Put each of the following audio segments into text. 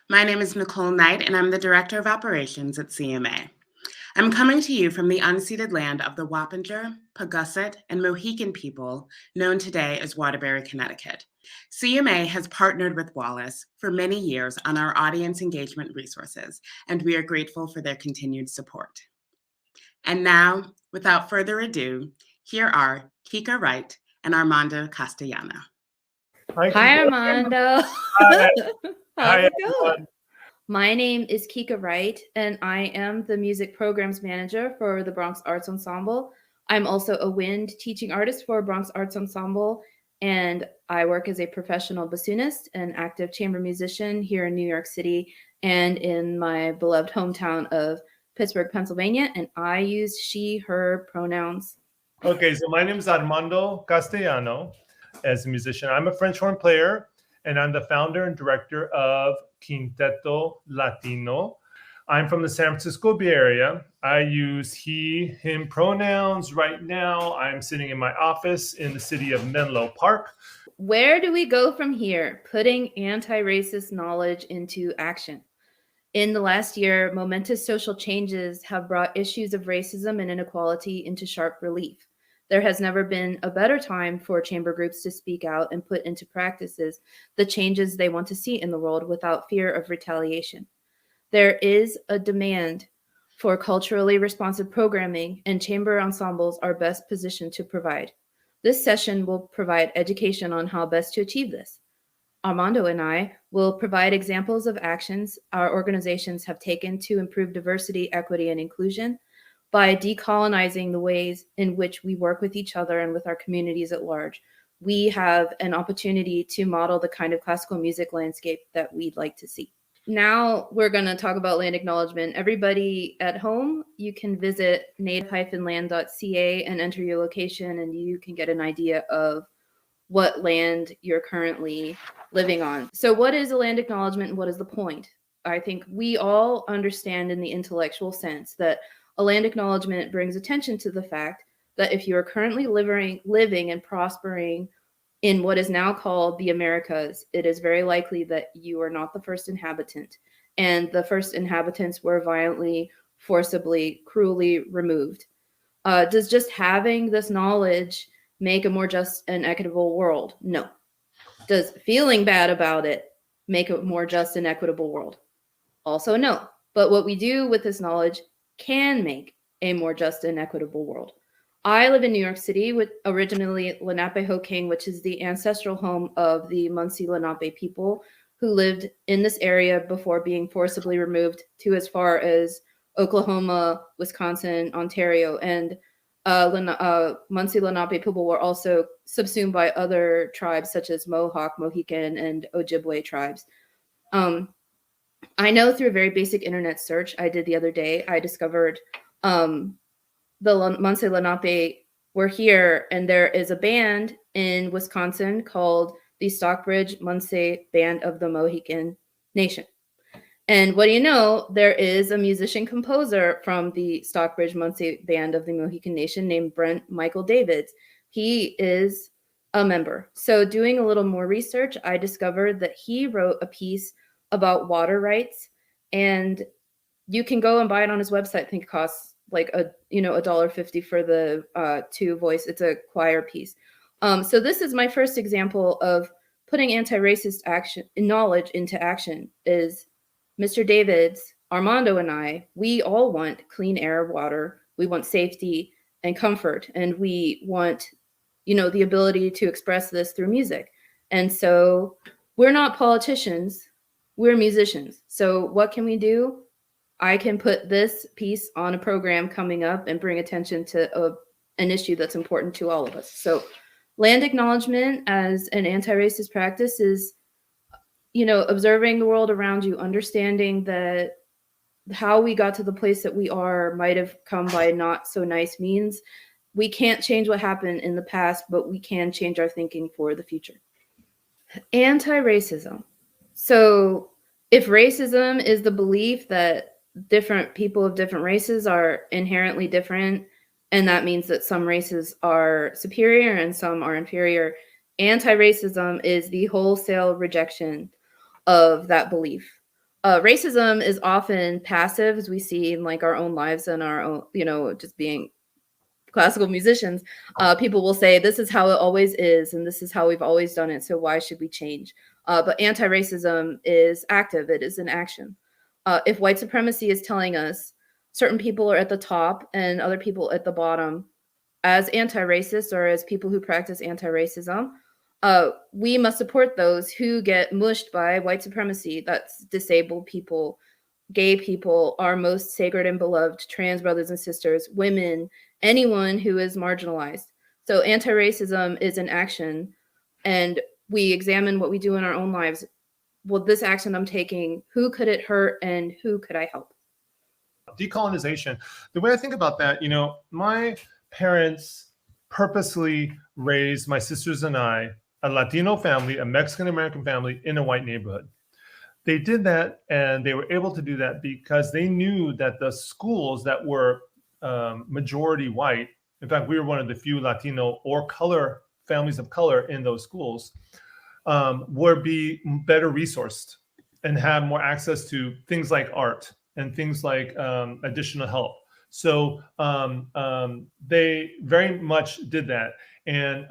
My name is Nicole Knight, and I'm the Director of Operations at CMA. I'm coming to you from the unceded land of the Wappinger, Paugussett, and Mohican people, known today as Waterbury, Connecticut. CMA has partnered with Wallace for many years on our audience engagement resources, and we are grateful for their continued support. And now, without further ado, here are Kika Wright and Armando Castellano. Hi, Armando. Hi. How's it going? My name is Kika Wright, and I am the music programs manager for the Bronx Arts Ensemble. I'm also a wind teaching artist for Bronx Arts Ensemble, and I work as a professional bassoonist and active chamber musician here in New York City and in my beloved hometown of Pittsburgh, Pennsylvania, and I use she, her pronouns. Okay, so my name is Armando Castellano. As a musician, I'm a French horn player, and I'm the founder and director of Quinteto Latino. I'm from the San Francisco Bay Area. I use he, him pronouns. Right now, I'm sitting in my office in the city of Menlo Park. Where do we go from here? Putting anti-racist knowledge into action. In the last year, momentous social changes have brought issues of racism and inequality into sharp relief. There has never been a better time for chamber groups to speak out and put into practices the changes they want to see in the world without fear of retaliation. There is a demand for culturally responsive programming, and chamber ensembles are best positioned to provide. This session will provide education on how best to achieve this. Armando and I will provide examples of actions our organizations have taken to improve diversity, equity, and inclusion by decolonizing the ways in which we work with each other and with our communities at large. We have an opportunity to model the kind of classical music landscape that we'd like to see. Now we're going to talk about land acknowledgement. Everybody at home, you can visit native-land.ca and enter your location, and you can get an idea of what land you're currently living on. So what is a land acknowledgement and what is the point? I think we all understand in the intellectual sense that a land acknowledgement brings attention to the fact that if you are currently living and prospering in what is now called the Americas, it is very likely that you are not the first inhabitant. And the first inhabitants were violently, forcibly, cruelly removed. Does just having this knowledge make a more just and equitable world? No. Does feeling bad about it make a more just and equitable world? Also no. But what we do with this knowledge can make a more just and equitable world. I live in New York City with originally Lenape-Hoking, which is the ancestral home of the Munsee Lenape people who lived in this area before being forcibly removed to as far as Oklahoma, Wisconsin, Ontario, and Munsee Lenape people were also subsumed by other tribes such as Mohawk, Mohican, and Ojibwe tribes. I know through a very basic internet search I did the other day, I discovered the Munsee Lenape were here, and there is a band in Wisconsin called the Stockbridge Munsee Band of the Mohican Nation. And what do you know, there is a musician-composer from the Stockbridge Munsee Band of the Mohican Nation named Brent Michael Davids. He is a member. So doing a little more research, I discovered that he wrote a piece about water rights, and you can go and buy it on his website. I think it costs like $1.50 for the 2-voice. It's a choir piece. So this is my first example of putting anti-racist action knowledge into action. Is Mr. Davids, Armando, and I, we all want clean air, water. We want safety and comfort, and we want, the ability to express this through music. And so we're not politicians, we're musicians. So what can we do? I can put this piece on a program coming up and bring attention to an issue that's important to all of us. So land acknowledgement as an anti-racist practice is, observing the world around you, understanding that how we got to the place that we are might have come by not so nice means. We can't change what happened in the past, but we can change our thinking for the future. Anti-racism. So if racism is the belief that different people of different races are inherently different, and that means that some races are superior and some are inferior, anti-racism is the wholesale rejection of that belief. Racism is often passive, as we see in like our own lives and our own, just being classical musicians. People will say, this is how it always is, and this is how we've always done it, so why should we change? But anti-racism is active. It is an action. If white supremacy is telling us certain people are at the top and other people at the bottom, as anti-racists or as people who practice anti-racism, we must support those who get mushed by white supremacy. That's disabled people, gay people, our most sacred and beloved trans brothers and sisters, women, anyone who is marginalized. So anti-racism is an action, and we examine what we do in our own lives. Well, this action I'm taking, who could it hurt and who could I help? Decolonization. The way I think about that, my parents purposely raised my sisters and I, a Latino family, a Mexican-American family, in a white neighborhood. They did that, and they were able to do that because they knew that the schools that were majority white, in fact, we were one of the few Latino or color families of color in those schools, would be better resourced and have more access to things like art and things like additional help. So they very much did that. And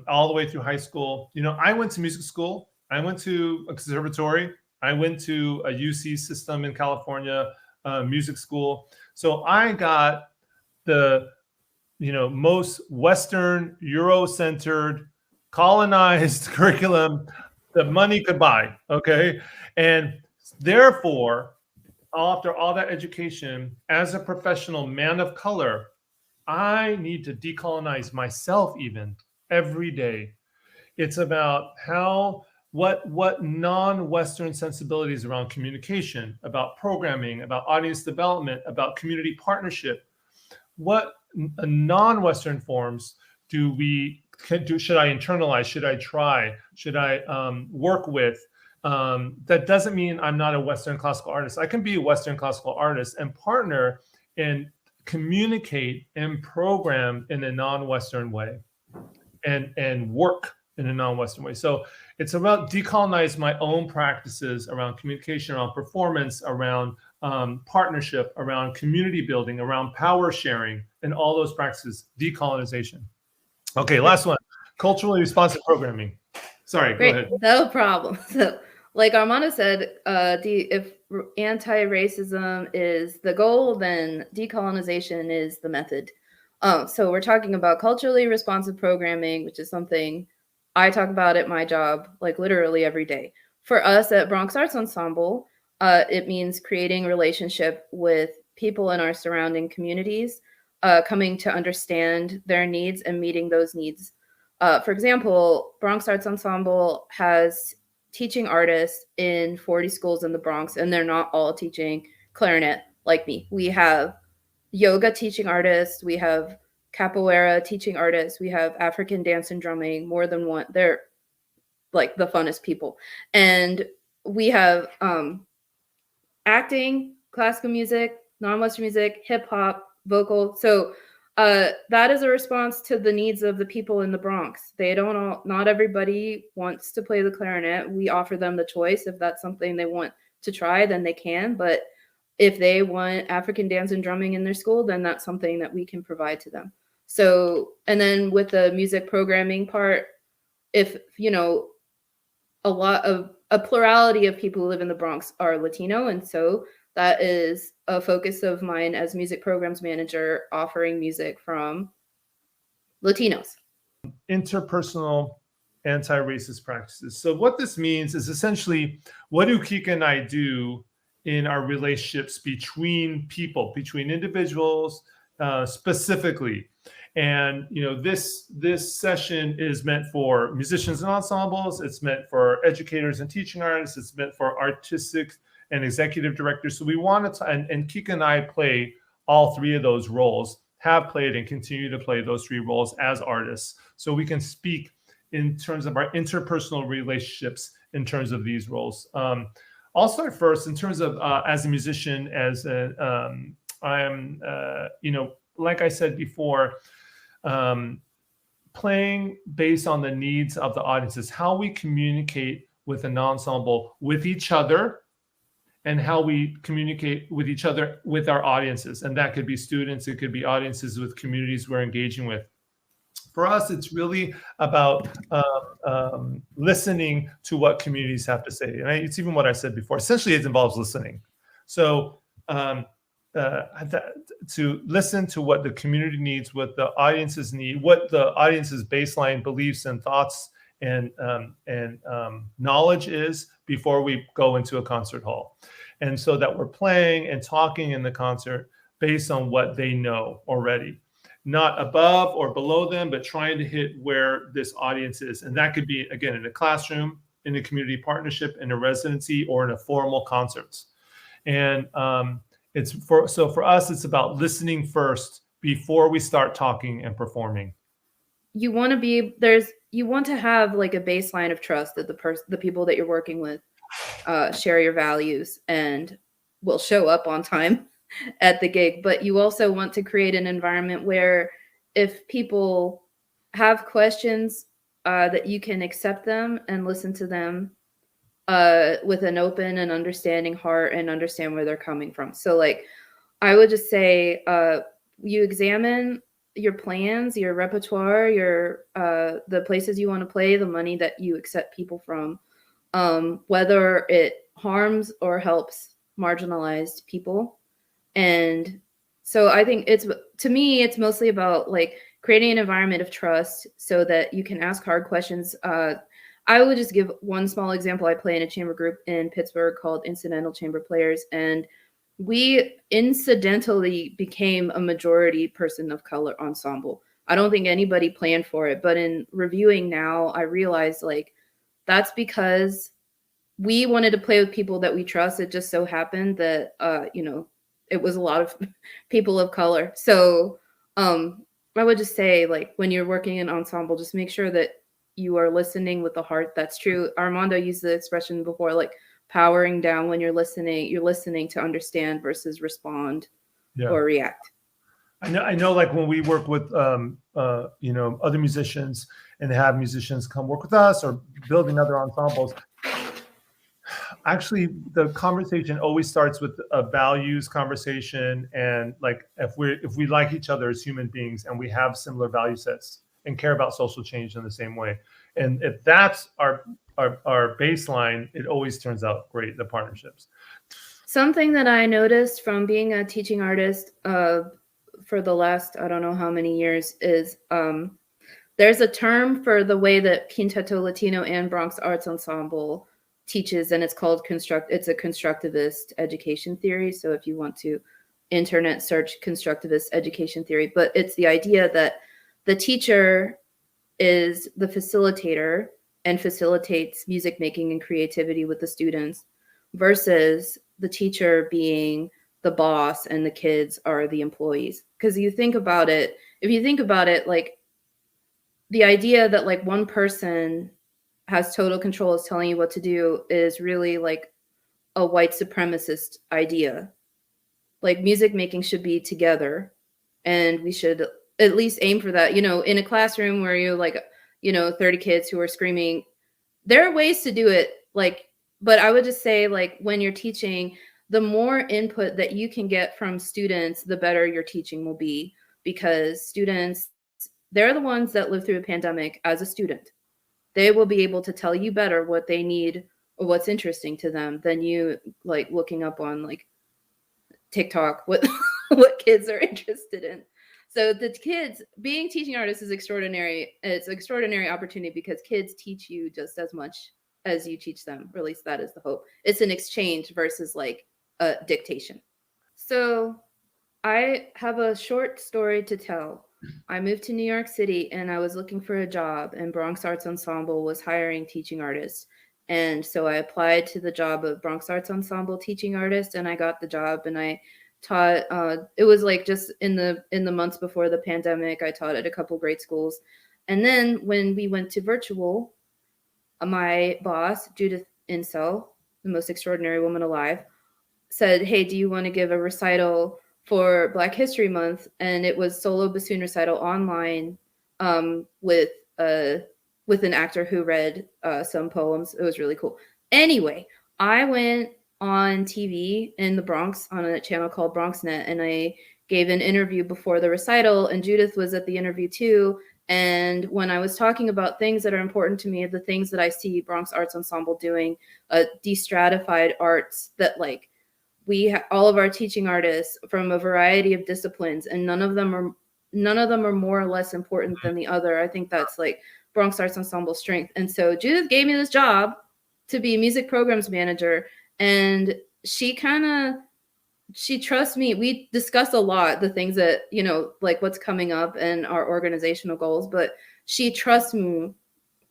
all the way through high school, I went to music school. I went to a conservatory. I went to a UC system in California, music school. So I got the, most Western, Euro-centered, colonized curriculum that money could buy. Okay. And therefore, after all that education, as a professional man of color, I need to decolonize myself even every day. It's about what non-Western sensibilities around communication, about programming, about audience development, about community partnership, what non-Western forms should I internalize? Should I try? Should I work with? That doesn't mean I'm not a Western classical artist. I can be a Western classical artist and partner and communicate and program in a non-Western way and work in a non-Western way. So it's about decolonize my own practices around communication, around performance, around partnership, around community building, around power sharing, and all those practices, decolonization. Okay, last one, culturally responsive programming. Sorry, Great. Go ahead. No problem. So like Armando said, if anti-racism is the goal, then decolonization is the method. So we're talking about culturally responsive programming, which is something I talk about at my job, like literally every day. For us at Bronx Arts Ensemble, it means creating relationship with people in our surrounding communities, coming to understand their needs and meeting those needs. For example, Bronx Arts Ensemble has teaching artists in 40 schools in the Bronx, and they're not all teaching clarinet like me. We have yoga teaching artists, we have capoeira teaching artists, we have African dance and drumming, more than one. They're like the funnest people. And we have acting, classical music, non-Western music, hip hop, vocal. So that is a response to the needs of the people in the Bronx. Not everybody wants to play the clarinet. We offer them the choice. If that's something they want to try, then they can. But if they want African dance and drumming in their school, then that's something that we can provide to them. So, and then with the music programming part, if, a plurality of people who live in the Bronx are Latino. And so that is a focus of mine as music programs manager, offering music from Latinos. Interpersonal anti-racist practices. So what this means is essentially, what do Kika and I do in our relationships between people, between individuals specifically? And this session is meant for musicians and ensembles. It's meant for educators and teaching artists. It's meant for artistic and executive directors. So we wanted to, and Kika and I play all three of those roles, have played and continue to play those three roles as artists. So we can speak in terms of our interpersonal relationships in terms of these roles. I'll start first in terms of as a musician, I am, like I said before, playing based on the needs of the audiences, how we communicate with an ensemble, with each other, and how we communicate with each other, with our audiences. And that could be students, it could be audiences with communities we're engaging with. For us, it's really about listening to what communities have to say. And it's even what I said before. Essentially, it involves listening. So to listen to what the community needs, what the audiences need, what the audience's baseline beliefs and thoughts and knowledge is before we go into a concert hall. And so that we're playing and talking in the concert based on what they know already, not above or below them, but trying to hit where this audience is. And that could be, again, in a classroom, in a community partnership, in a residency, or in a formal concerts. And so for us, it's about listening first before we start talking and performing. You want to have like a baseline of trust that the people that you're working with share your values and will show up on time at the gig. But you also want to create an environment where if people have questions, that you can accept them and listen to them with an open and understanding heart and understand where they're coming from. So like, I would just say, you examine your plans, your repertoire, your the places you want to play, the money that you accept people from, whether it harms or helps marginalized people. And so I think to me, it's mostly about like creating an environment of trust so that you can ask hard questions. I would just give one small example. I play in a chamber group in Pittsburgh called Incidental Chamber Players, and we incidentally became a majority person of color ensemble. I don't think anybody planned for it, but in reviewing now, I realized like that's because we wanted to play with people that we trust. It just so happened that, it was a lot of people of color. So I would just say like when you're working in ensemble, just make sure that you are listening with the heart. That's true. Armando used the expression before, like powering down when you're listening to understand versus respond or react. I know like when we work with other musicians and have musicians come work with us or building other ensembles, actually the conversation always starts with a values conversation, and like if we like each other as human beings and we have similar value sets and care about social change in the same way, and if that's our baseline, it always turns out great, the partnerships. Something that I noticed from being a teaching artist for the last, I don't know how many years, is there's a term for the way that Quinteto Latino and Bronx Arts Ensemble teaches, and it's called it's a constructivist education theory. So if you want to internet search constructivist education theory, but it's the idea that the teacher is the facilitator and facilitates music making and creativity with the students, versus the teacher being the boss and the kids are the employees. Because if you think about it, like the idea that like one person has total control, is telling you what to do, is really like a white supremacist idea. Like music making should be together, and we should at least aim for that. In a classroom where you 30 kids who are screaming, there are ways to do it. But I would just say like when you're teaching, the more input that you can get from students, the better your teaching will be, because students, they're the ones that live through a pandemic as a student. They will be able to tell you better what they need or what's interesting to them than you like looking up on like TikTok what kids are interested in. So the kids, being teaching artists is extraordinary. It's an extraordinary opportunity because kids teach you just as much as you teach them. Or at least that is the hope. It's an exchange versus like a dictation. So I have a short story to tell. I moved to New York City and I was looking for a job, and Bronx Arts Ensemble was hiring teaching artists. And so I applied to the job of Bronx Arts Ensemble teaching artist, and I got the job, and I taught, it was like just in the months before the pandemic, I taught at a couple great schools. And then when we went to virtual, my boss, Judith Insel, the most extraordinary woman alive, said, "Hey, do you want to give a recital for Black History Month?" And it was solo bassoon recital online with an actor who read some poems. It was really cool. Anyway, I went on TV in the Bronx on a channel called BronxNet, and I gave an interview before the recital, and Judith was at the interview too. And when I was talking about things that are important to me, the things that I see Bronx Arts Ensemble doing, de-stratified arts, that like all of our teaching artists from a variety of disciplines, and none of them are more or less important than the other. I think that's like Bronx Arts Ensemble strength. And so Judith gave me this job to be music programs manager, and she trusts me. We discuss a lot the things that, you know, like what's coming up and our organizational goals, but she trusts me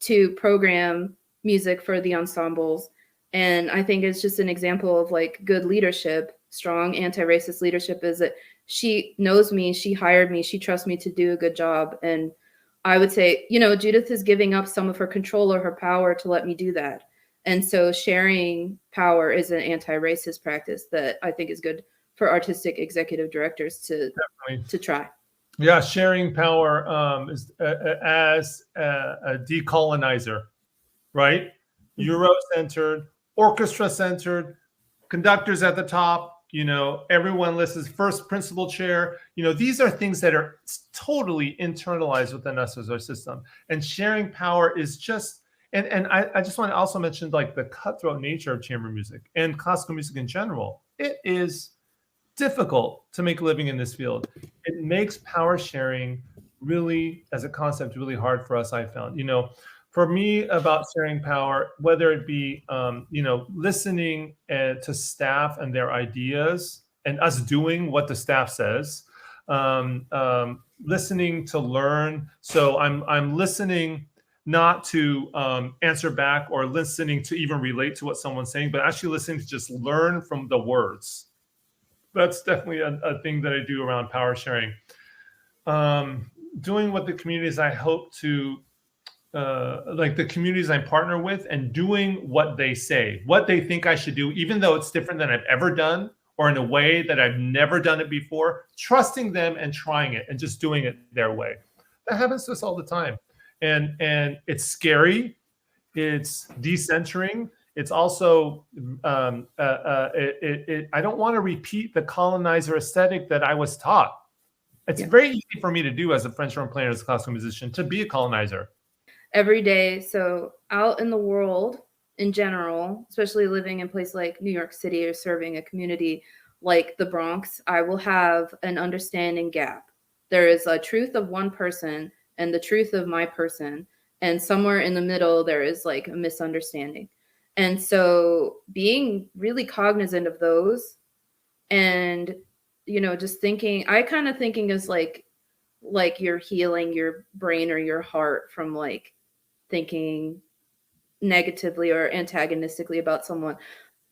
to program music for the ensembles. And I think it's just an example of like good leadership, strong anti-racist leadership, is that she knows me, she hired me, she trusts me to do a good job. And I would say, you know, Judith is giving up some of her control or her power to let me do that. And so sharing power is an anti-racist practice that I think is good for artistic executive directors to try. Yeah, sharing power is as a decolonizer, right? Euro-centered, orchestra-centered, conductors at the top, you know, everyone listens, first principal chair. You know, these are things that are totally internalized within us as our system. And sharing power is just, and I just want to also mention like the cutthroat nature of chamber music and classical music in general. It is difficult to make a living in this field. It makes power sharing really, as a concept, really hard for us, I found. You know, for me, about sharing power, whether it be, you know, listening to staff and their ideas and us doing what the staff says, listening to learn. So I'm listening not to answer back or listening to even relate to what someone's saying, but actually listening to just learn from the words. That's definitely a thing that I do around power sharing. Doing what the communities I hope to, like the communities I partner with, and doing what they say, what they think I should do, even though it's different than I've ever done or in a way that I've never done it before, trusting them and trying it and just doing it their way. That happens to us all the time. And it's scary. It's decentering. It's also, I don't want to repeat the colonizer aesthetic that I was taught. It's very easy for me to do as a French horn player, as a classical musician, to be a colonizer. Every day. So out in the world in general, especially living in places like New York City or serving a community like the Bronx, I will have an understanding gap. There is a truth of one person and the truth of my person. And somewhere in the middle, there is like a misunderstanding. And so being really cognizant of those and, you know, just thinking, I kind of thinking is like you're healing your brain or your heart from like thinking negatively or antagonistically about someone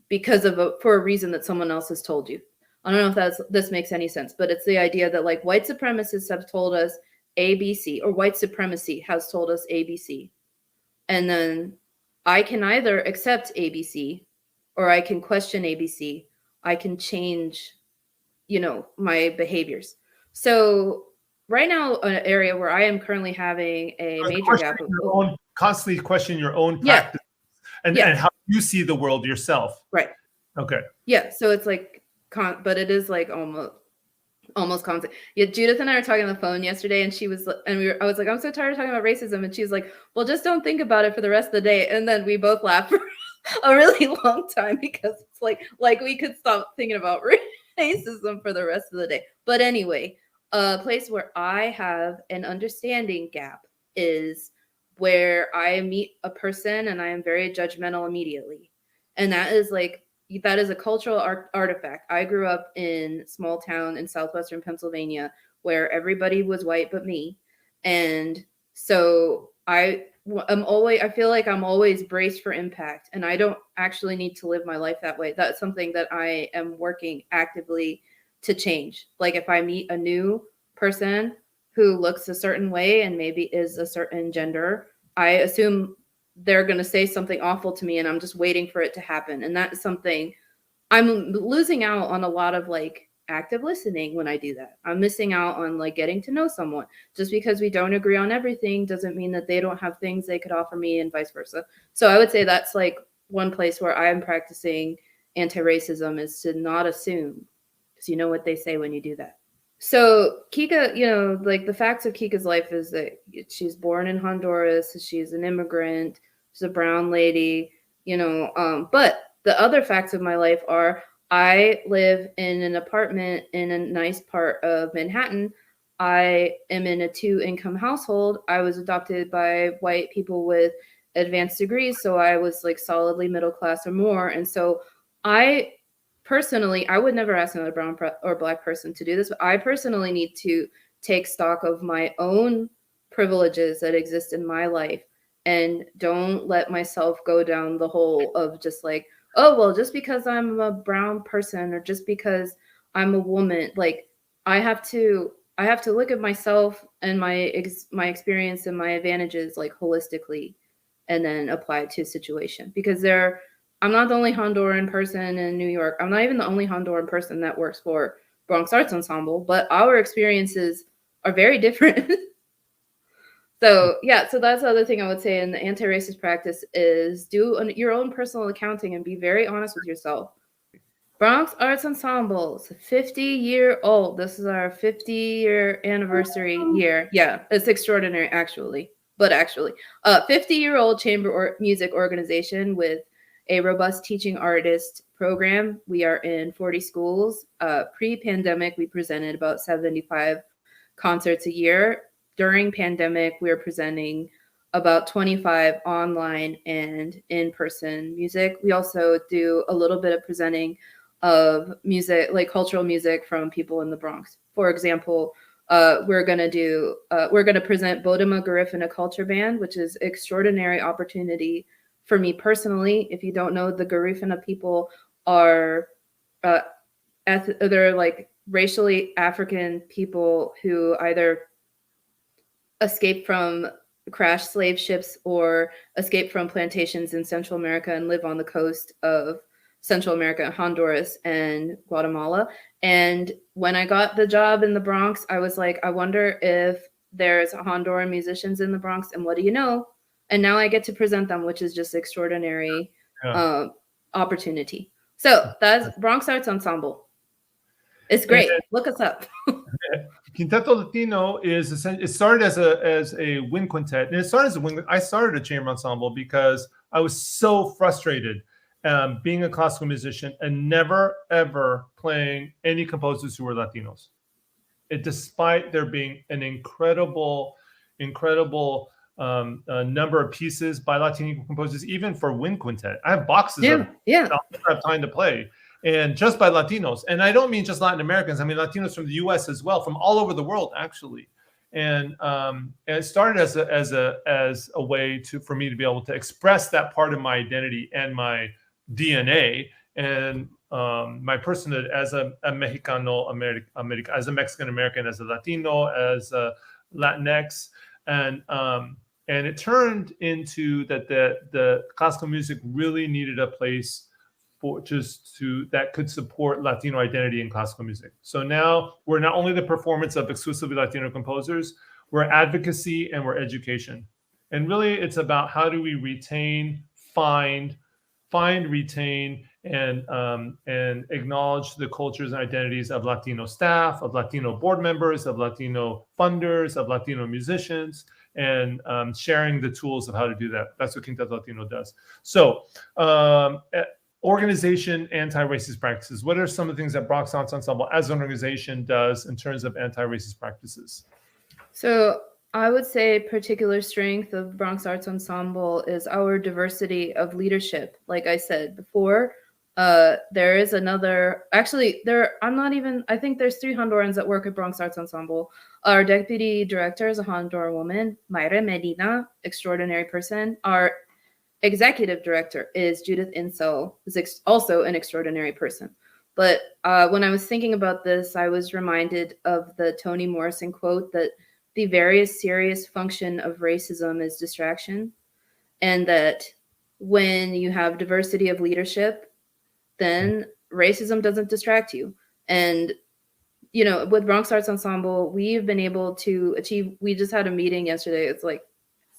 because of for a reason that someone else has told you. I don't know if this makes any sense, but it's the idea that like white supremacists have told us ABC, or white supremacy has told us ABC. And then I can either accept ABC or I can question ABC. I can change, you know, my behaviors. So right now, an area where I am currently having a major gap. Constantly question your own practice and how you see the world yourself. Right. Okay. Yeah. So it's like, but it is like almost constant. Yeah, Judith and I were talking on the phone yesterday, and I was like, I'm so tired of talking about racism, and she's like, well, just don't think about it for the rest of the day. And then we both laughed for a really long time because it's like we could stop thinking about racism for the rest of the day. But anyway, a place where I have an understanding gap is where I meet a person and I am very judgmental immediately, and that is a cultural artifact. I grew up in a small town in southwestern Pennsylvania where everybody was white but me. And so I feel like I'm always braced for impact, and I don't actually need to live my life that way. That's something that I am working actively to change. Like if I meet a new person who looks a certain way and maybe is a certain gender, I assume they're going to say something awful to me, and I'm just waiting for it to happen. And that's something I'm losing out on, a lot of like active listening when I do that. I'm missing out on like getting to know someone. Just because we don't agree on everything doesn't mean that they don't have things they could offer me, and vice versa. So I would say that's like one place where I'm practicing anti-racism is to not assume, because you know what they say when you do that. So Kika, you know, like the facts of Kika's life is that she's born in Honduras, she's an immigrant, she's a brown lady, you know, but the other facts of my life are I live in an apartment in a nice part of Manhattan. I am in a 2-income household. I was adopted by white people with advanced degrees, so I was like solidly middle class or more. And so I personally, I would never ask another brown or black person to do this, but I personally need to take stock of my own privileges that exist in my life and don't let myself go down the hole of just like, oh, well, just because I'm a brown person or just because I'm a woman, like I have to look at myself and my experience and my advantages like holistically and then apply it to a situation, because I'm not the only Honduran person in New York. I'm not even the only Honduran person that works for Bronx Arts Ensemble, but our experiences are very different. So yeah, so that's the other thing I would say in the anti-racist practice is do your own personal accounting and be very honest with yourself. Bronx Arts Ensemble is 50-year-old. This is our 50-year anniversary year. Yeah, it's extraordinary, actually. But 50-year-old chamber music organization with a robust teaching artist program. We are in 40 schools. Pre-pandemic, we presented about 75 concerts a year. During pandemic, we were presenting about 25 online and in-person music. We also do a little bit of presenting of music, like cultural music from people in the Bronx. For example, we're going to present Bodima Garifuna Culture Band, which is an extraordinary opportunity for me personally. If you don't know, the Garifuna people are they're like racially African people who either escape from crashed slave ships or escape from plantations in Central America and live on the coast of Central America, Honduras, and Guatemala. And when I got the job in the Bronx, I was like, I wonder if there's Honduran musicians in the Bronx, and what do you know? And now I get to present them, which is just extraordinary opportunity. So that's Bronx Arts Ensemble. It's great. Look us up. Quinteto Latino it started as a wind quintet, and it started as a wind. I started a chamber ensemble because I was so frustrated being a classical musician and never ever playing any composers who were Latinos. Despite there being an incredible number of pieces by Latino composers, even for wind quintet. I have boxes of them. I don't have time to play. And just by Latinos. And I don't mean just Latin Americans. I mean Latinos from the US as well, from all over the world, actually. And it started as a way for me to be able to express that part of my identity and my DNA and my personhood as a Mexicano American, as a Mexican American, as a Latino, as a Latinx. And it turned into that the classical music really needed a place that could support Latino identity in classical music. So now we're not only the performance of exclusively Latino composers, we're advocacy and we're education. And really it's about how do we retain, retain, and acknowledge the cultures and identities of Latino staff, of Latino board members, of Latino funders, of Latino musicians, and sharing the tools of how to do that. That's what Quinteto Latino does. So organization, anti-racist practices. What are some of the things that Bronx Arts Ensemble as an organization does in terms of anti-racist practices? So I would say particular strength of Bronx Arts Ensemble is our diversity of leadership. Like I said before, there is another, actually I think there's 3 Hondurans that work at Bronx Arts Ensemble. Our deputy director is a Honduran woman, Mayra Medina, extraordinary person. Our executive director is Judith Insel, who's also an extraordinary person. But when I was thinking about this, I was reminded of the Toni Morrison quote that the various serious function of racism is distraction, and that when you have diversity of leadership, then racism doesn't distract you. And, you know, with Bronx Arts Ensemble, we've been able to achieve, we just had a meeting yesterday. It's like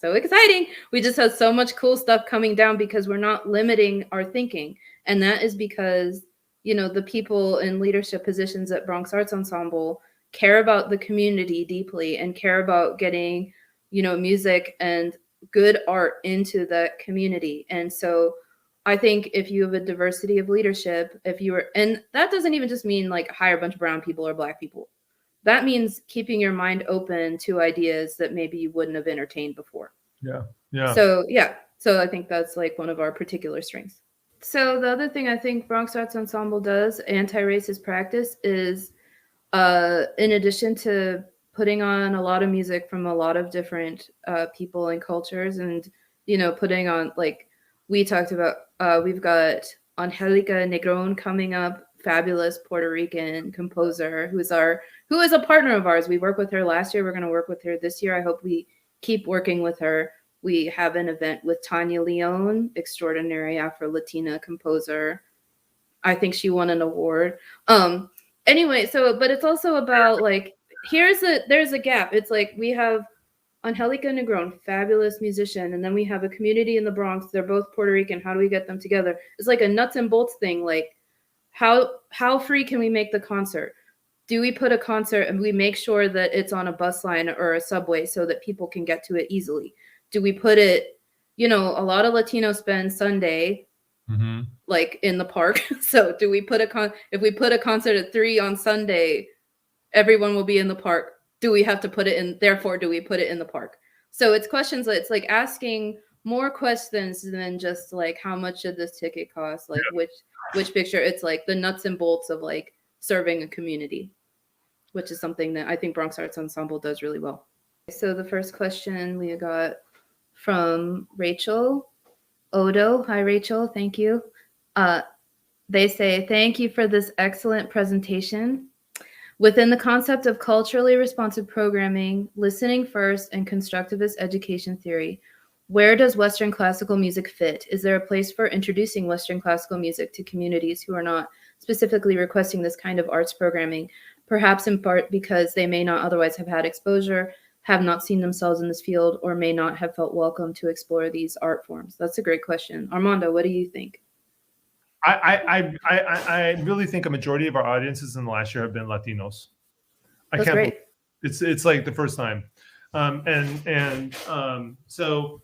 so exciting. We just have so much cool stuff coming down because we're not limiting our thinking. And that is because, the people in leadership positions at Bronx Arts Ensemble care about the community deeply and care about getting, music and good art into the community. And so I think if you have a diversity of leadership, and that doesn't even just mean like hire a bunch of brown people or black people. That means keeping your mind open to ideas that maybe you wouldn't have entertained before. Yeah. So I think that's like one of our particular strengths. So the other thing I think Bronx Arts Ensemble does, Antiracist Practice, is in addition to putting on a lot of music from a lot of different people and cultures, and putting on, like we talked about, we've got Angelica Negron coming up, fabulous Puerto Rican composer who is a partner of ours. We worked with her last year. We're going to work with her this year. I hope we keep working with her. We have an event with Tanya Leon, extraordinary Afro-Latina composer. I think she won an award. Anyway, but it's also about like, there's a gap. It's like we have Angelica Negron, fabulous musician, and then we have a community in the Bronx. They're both Puerto Rican. How do we get them together? It's like a nuts and bolts thing. Like, how free can we make the concert? Do we put a concert and we make sure that it's on a bus line or a subway so that people can get to it easily? Do we put it, a lot of Latinos spend Sunday like in the park. So do we put if we put a concert at 3 on Sunday, everyone will be in the park. Do we have to put it in? Therefore, do we put it in the park? So it's questions. It's like asking more questions than just like, how much should this ticket cost? Like which picture? It's like the nuts and bolts of like serving a community, which is something that I think Bronx Arts Ensemble does really well. So the first question we got from Rachel Odo. Hi, Rachel. Thank you. They say, thank you for this excellent presentation. Within the concept of culturally responsive programming, listening first, and constructivist education theory, where does Western classical music fit? Is there a place for introducing Western classical music to communities who are not specifically requesting this kind of arts programming, perhaps in part because they may not otherwise have had exposure, have not seen themselves in this field, or may not have felt welcome to explore these art forms? That's a great question. Armando, what do you think? I really think a majority of our audiences in the last year have been Latinos. That's great. It's like the first time. So,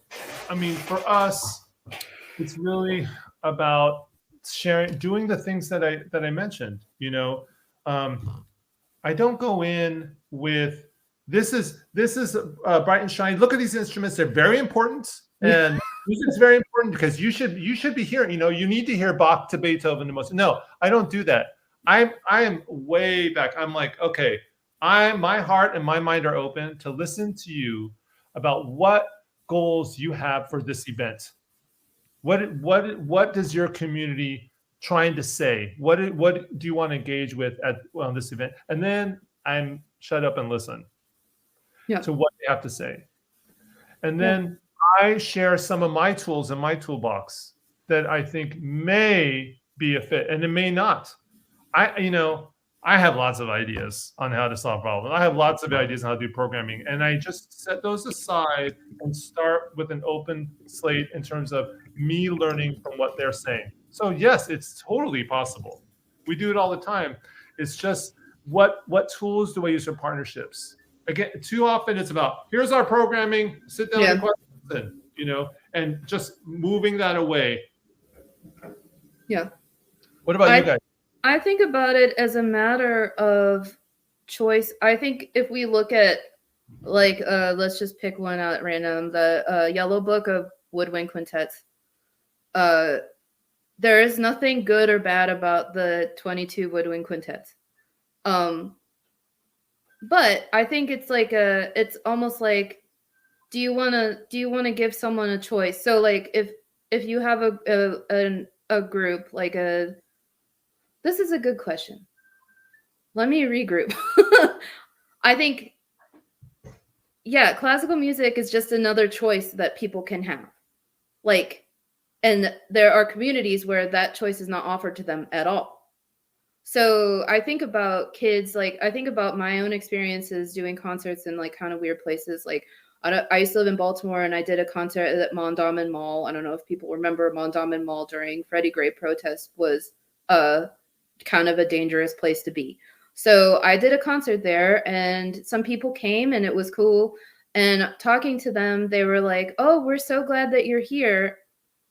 I mean, for us, it's really about doing the things that I mentioned. I don't go in with this is bright and shiny. Look at these instruments; they're very important, and music's very important because you should be hearing. You need to hear Bach to Beethoven the most. No, I don't do that. I am way back. I'm like, okay, my heart and my mind are open to listen to you about what goals you have for this event. What does your community trying to say? What do you want to engage with on this event? And then I'm shut up and listen to what they have to say. And then I share some of my tools in my toolbox that I think may be a fit, and it may not. I have lots of ideas on how to solve problems. I have lots of ideas on how to do programming, and I just set those aside and start with an open slate in terms of me learning from what they're saying. So yes, it's totally possible. We do it all the time. It's just what tools do I use for partnerships? Again, too often it's about, here's our programming, sit down and listen, and just moving that away. Yeah. What about you guys? I think about it as a matter of choice. I think if we look at, like, let's just pick one out at random, the Yellow Book of Woodwind Quintets. There is nothing good or bad about the 22 woodwind quintets. But I think it's like it's almost like, do you want to give someone a choice? So like if you have a group, like this is a good question. Let me regroup. I think, classical music is just another choice that people can have. Like, and there are communities where that choice is not offered to them at all. So I think about kids, like I think about my own experiences doing concerts in like kind of weird places. Like I used to live in Baltimore, and I did a concert at Mondawmin Mall. I don't know if people remember Mondawmin Mall during Freddie Gray protests was kind of a dangerous place to be. So I did a concert there, and some people came, and it was cool. And talking to them, they were like, "Oh, we're so glad that you're here."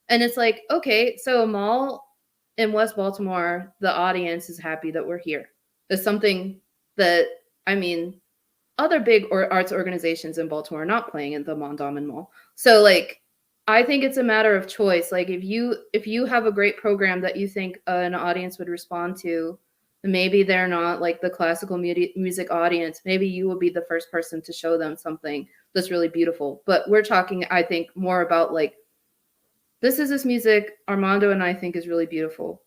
And it's like, okay, so a mall in West Baltimore, the audience is happy that we're here. It's something that, I mean, other big arts organizations in Baltimore are not playing in the Mondawmin Mall. So like, I think it's a matter of choice. Like if you have a great program that you think an audience would respond to, maybe they're not like the classical music audience. Maybe you will be the first person to show them something that's really beautiful. But we're talking, I think, more about like, this music Armando and I think is really beautiful.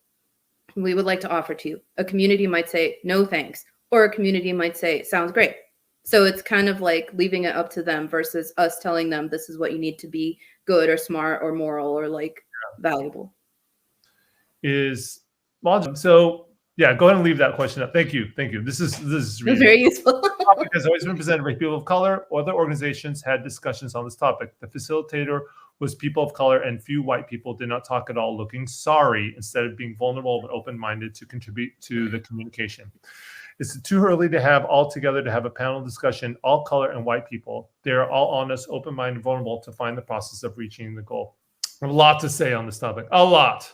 We would like to offer to you. A community might say, no thanks. Or a community might say, sounds great. So it's kind of like leaving it up to them versus us telling them this is what you need to be good or smart or moral or like valuable. So yeah, go ahead and leave that question up. Thank you. This is really very useful. The topic has always been presented by people of color. Other organizations had discussions on this topic. The facilitator was people of color, and few white people did not talk at all, looking sorry instead of being vulnerable and open-minded to contribute to the communication. It's too early to have all together to have a panel discussion, all color and white people. They are all honest, open-minded, vulnerable to find the process of reaching the goal. A lot to say on this topic. A lot.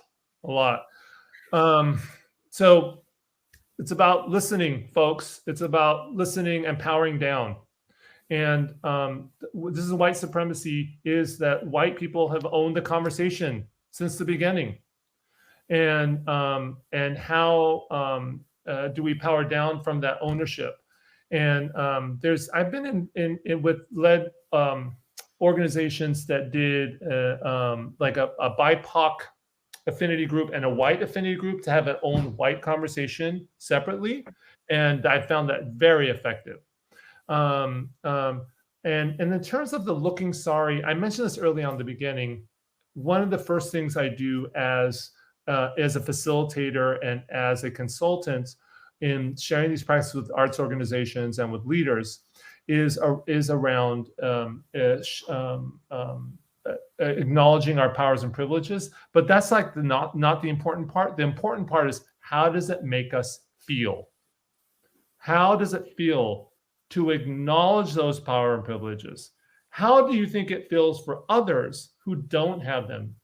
So it's about listening, folks. It's about listening and powering down. And this is white supremacy, is that white people have owned the conversation since the beginning. And how do we power down from that ownership? And I've been in with led organizations that did like a BIPOC affinity group and a white affinity group to have an own white conversation separately. And I found that very effective. And in terms of the looking sorry, I mentioned this early on in the beginning. One of the first things I do as a facilitator and as a consultant in sharing these practices with arts organizations and with leaders is around acknowledging our powers and privileges. But that's like not the important part. The important part is, how does it make us feel? How does it feel to acknowledge those power and privileges? How do you think it feels for others who don't have them?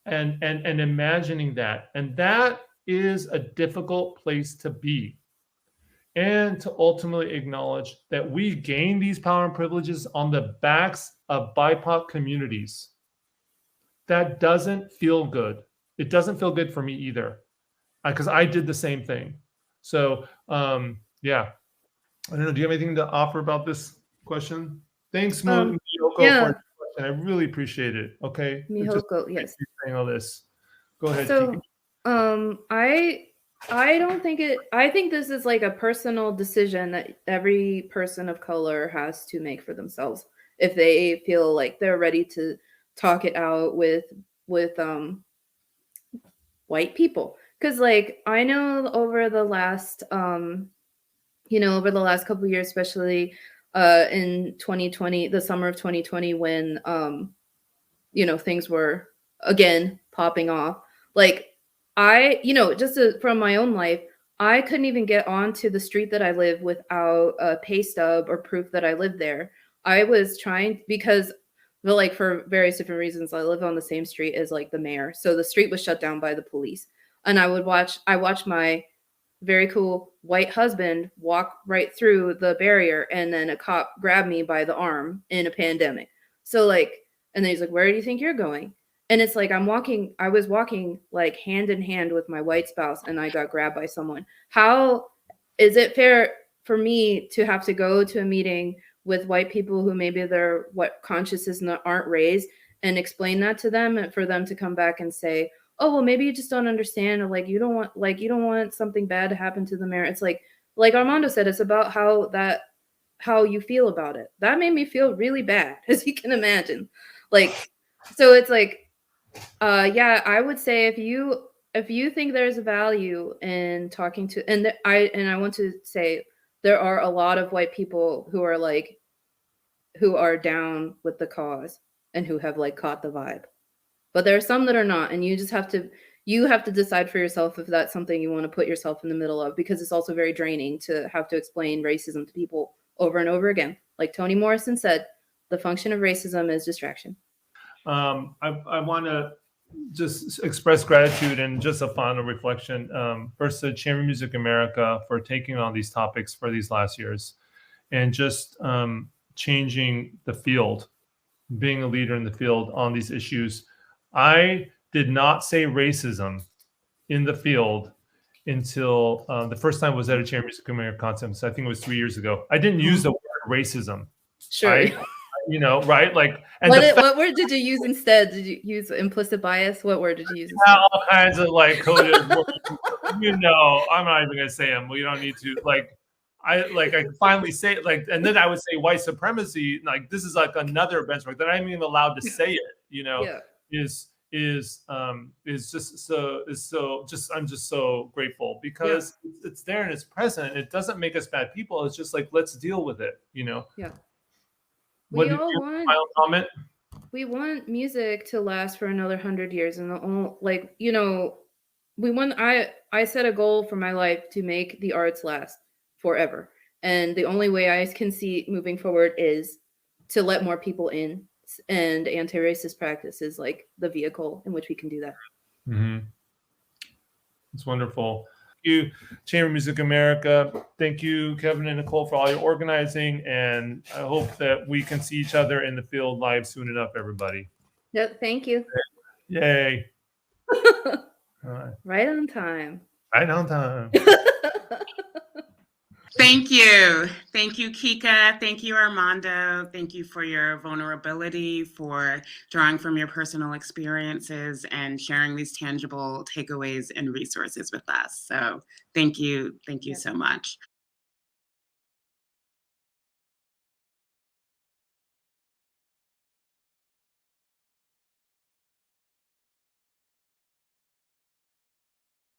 And imagining that. And that is a difficult place to be. And to ultimately acknowledge that we gain these power and privileges on the backs of BIPOC communities. That doesn't feel good. It doesn't feel good for me either, because I did the same thing. So yeah. I don't know. Do you have anything to offer about this question? Thanks, Miyoko, for the question. I really appreciate it. Okay. Miyoko, yes. Saying all this. Go ahead. So, I don't think I think this is like a personal decision that every person of color has to make for themselves if they feel like they're ready to talk it out with white people. Because like I know over the last over the last couple of years, especially in 2020, the summer of 2020, when things were again popping off. Like from my own life, I couldn't even get onto the street that I live without a pay stub or proof that I lived there. I was trying because, for various different reasons, I live on the same street as like the mayor, so the street was shut down by the police, and I watched my very cool white husband walk right through the barrier, and then a cop grabbed me by the arm in a pandemic. So and then he's like, "Where do you think you're going?" And it's like I was walking like hand in hand with my white spouse, and I got grabbed by someone. How is it fair for me to have to go to a meeting with white people who maybe their consciousness aren't raised, and explain that to them, and for them to come back and say, "Oh, well, maybe you just don't understand," or you don't want something bad to happen to the mayor. It's like Armando said, it's about how you feel about it. That made me feel really bad, as you can imagine. So it's I would say if you think there's value in talking to, and I want to say there are a lot of white people who are like, who are down with the cause and who have like caught the vibe. But there are some that are not, and you have to decide for yourself if that's something you want to put yourself in the middle of, because it's also very draining to have to explain racism to people over and over again. Like Toni Morrison said, the function of racism is distraction. I want to just express gratitude and just a final reflection. First to Chamber Music America for taking on these topics for these last years and just changing the field, being a leader in the field on these issues. I did not say racism in the field until the first time was at a Chamber Music America conference. I think it was 3 years ago. I didn't use the word racism. Sure. Right? Like, and what word did you use instead? Did you use implicit bias? What word did you use instead? All kinds of like coded words. I'm not even gonna say them. We don't need to. I finally say it, and then I would say white supremacy. Like, this is like another benchmark that I'm even allowed to say it. Yeah. I'm just so grateful because it's there and it's present. It doesn't make us bad people. It's just like, let's deal with it. Yeah. What final comment? We want music to last for another 100 years, and I set a goal for my life to make the arts last forever, and the only way I can see moving forward is to let more people in, and anti-racist practice is like the vehicle in which we can do that. Mm-hmm. It's wonderful. Thank you, Chamber Music America. Thank you, Kevin and Nicole, for all your organizing. And I hope that we can see each other in the field live soon enough, everybody. Yep, thank you. Yay. All right. Right on time. Right on time. Thank you. Thank you, Kika. Thank you, Armando. Thank you for your vulnerability, for drawing from your personal experiences and sharing these tangible takeaways and resources with us. So thank you. Thank you so much.